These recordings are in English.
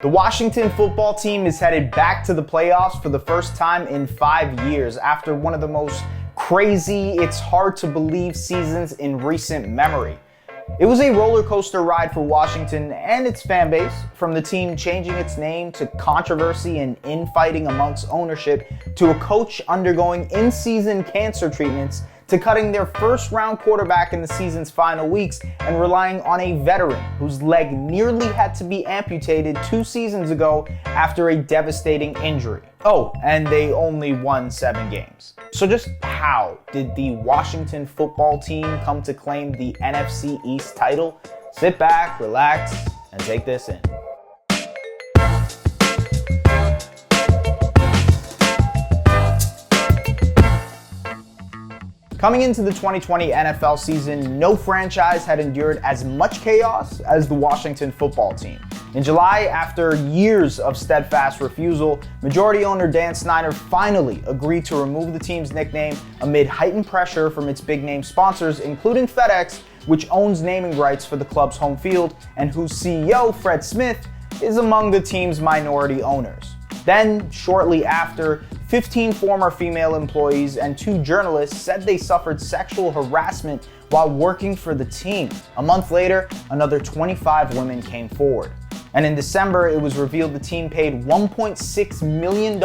The Washington football team is headed back to the playoffs for the first time in 5 years after one of the most crazy, it's hard to believe seasons in recent memory. It was a roller coaster ride for Washington and its fan base, from the team changing its name to controversy and infighting amongst ownership to a coach undergoing in-season cancer treatments to cutting their first-round quarterback in the season's final weeks and relying on a veteran whose leg nearly had to be amputated 2 seasons ago after a devastating injury. Oh, and they only won 7 games. So just how did the Washington football team come to claim the NFC East title? Sit back, relax, and take this in. Coming into the 2020 NFL season, no franchise had endured as much chaos as the Washington football team. In July, after years of steadfast refusal, majority owner Dan Snyder finally agreed to remove the team's nickname amid heightened pressure from its big-name sponsors, including FedEx, which owns naming rights for the club's home field, and whose CEO, Fred Smith, is among the team's minority owners. Then, shortly after, 15 former female employees and 2 journalists said they suffered sexual harassment while working for the team. A month later, another 25 women came forward. And in December, it was revealed the team paid $1.6 million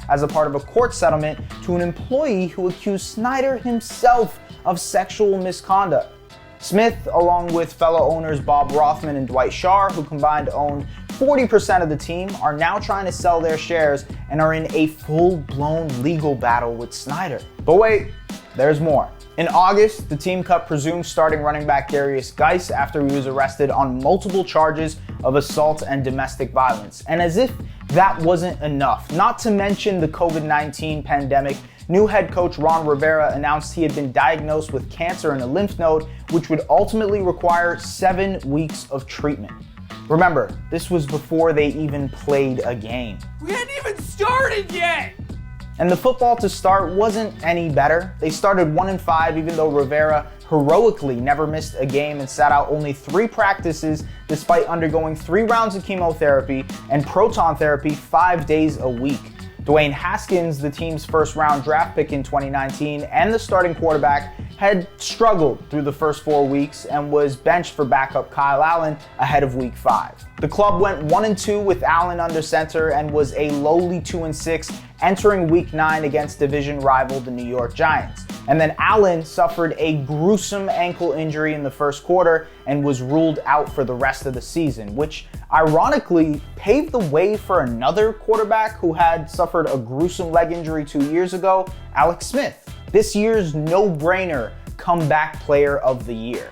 as a part of a court settlement to an employee who accused Snyder himself of sexual misconduct. Smith, along with fellow owners Bob Rothman and Dwight Scharr, who combined owned 40% of the team, are now trying to sell their shares and are in a full-blown legal battle with Snyder. But wait, there's more. In August, the team cut presumed starting running back Derrius Guice after he was arrested on multiple charges of assault and domestic violence. And as if that wasn't enough, not to mention the COVID-19 pandemic, new head coach Ron Rivera announced he had been diagnosed with cancer in a lymph node, which would ultimately require 7 weeks of treatment. Remember, this was before they even played a game. We hadn't even started yet! And the football to start wasn't any better. They started 1-5, even though Rivera heroically never missed a game and sat out only 3 practices despite undergoing 3 rounds of chemotherapy and proton therapy 5 days a week. Dwayne Haskins, the team's first-round draft pick in 2019 and the starting quarterback, had struggled through the first 4 weeks and was benched for backup Kyle Allen ahead of week 5. The club went 1-2 with Allen under center and was a lowly 2-6 entering week 9 against division rival the New York Giants. And then Allen suffered a gruesome ankle injury in the first quarter and was ruled out for the rest of the season, which ironically paved the way for another quarterback who had suffered a gruesome leg injury 2 years ago, Alex Smith, this year's no-brainer comeback player of the year.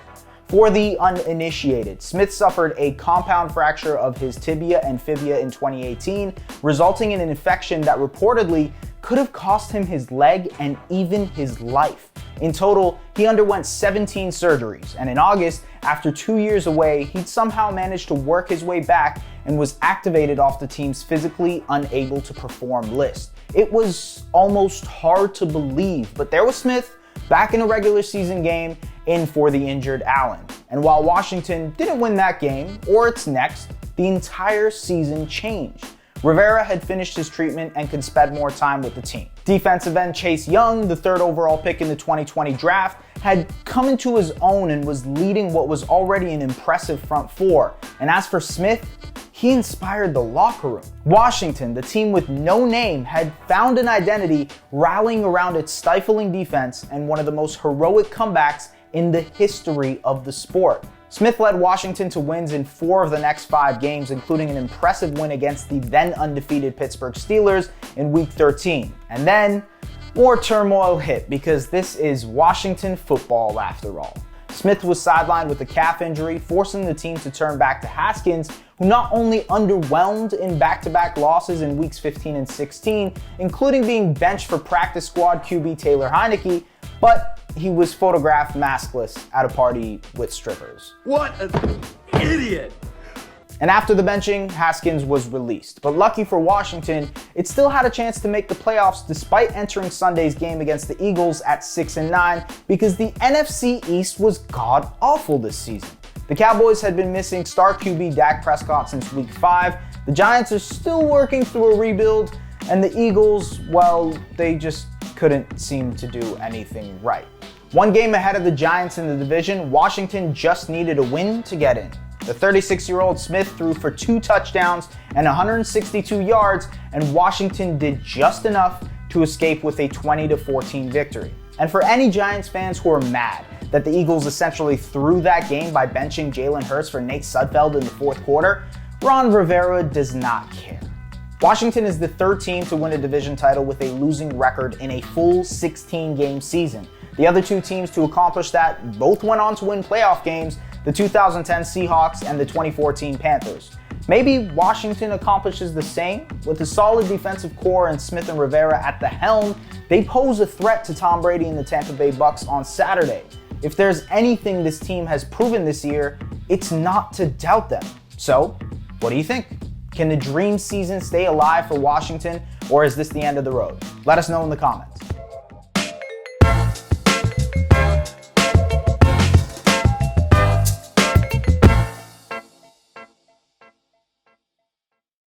For the uninitiated, Smith suffered a compound fracture of his tibia and fibula in 2018, resulting in an infection that reportedly could have cost him his leg and even his life. In total, he underwent 17 surgeries, and in August, after 2 years away, he'd somehow managed to work his way back and was activated off the team's physically unable to perform list. It was almost hard to believe, but there was Smith back in a regular season game in for the injured Allen. And while Washington didn't win that game or its next, the entire season changed. Rivera had finished his treatment and could spend more time with the team. Defensive end Chase Young, the 3rd overall pick in the 2020 draft, had come into his own and was leading what was already an impressive front 4. And as for Smith, he inspired the locker room. Washington, the team with no name, had found an identity rallying around its stifling defense and one of the most heroic comebacks in the history of the sport. Smith led Washington to wins in 4 of the next 5 games, including an impressive win against the then undefeated Pittsburgh Steelers in Week 13. And then, more turmoil hit, because this is Washington football after all. Smith was sidelined with a calf injury, forcing the team to turn back to Haskins, who not only underwhelmed in back-to-back losses in weeks 15 and 16, including being benched for practice squad QB Taylor Heinicke, but he was photographed maskless at a party with strippers. What an idiot! And after the benching, Haskins was released. But lucky for Washington, it still had a chance to make the playoffs despite entering Sunday's game against the Eagles at 6-9, because the NFC East was god-awful this season. The Cowboys had been missing star QB Dak Prescott since Week 5, The Giants are still working through a rebuild, and the Eagles, well, they just couldn't seem to do anything right. One game ahead of the Giants in the division, Washington just needed a win to get in. The 36-year-old Smith threw for 2 touchdowns and 162 yards, and Washington did just enough to escape with a 20-14 victory. And for any Giants fans who are mad that the Eagles essentially threw that game by benching Jalen Hurts for Nate Sudfeld in the fourth quarter, Ron Rivera does not care. Washington is the 3rd team to win a division title with a losing record in a full 16-game season. The other 2 teams to accomplish that both went on to win playoff games, the 2010 Seahawks and the 2014 Panthers. Maybe Washington accomplishes the same. With a solid defensive core and Smith and Rivera at the helm, they pose a threat to Tom Brady and the Tampa Bay Bucks on Saturday. If there's anything this team has proven this year, it's not to doubt them. So, what do you think? Can the dream season stay alive for Washington, or is this the end of the road? Let us know in the comments.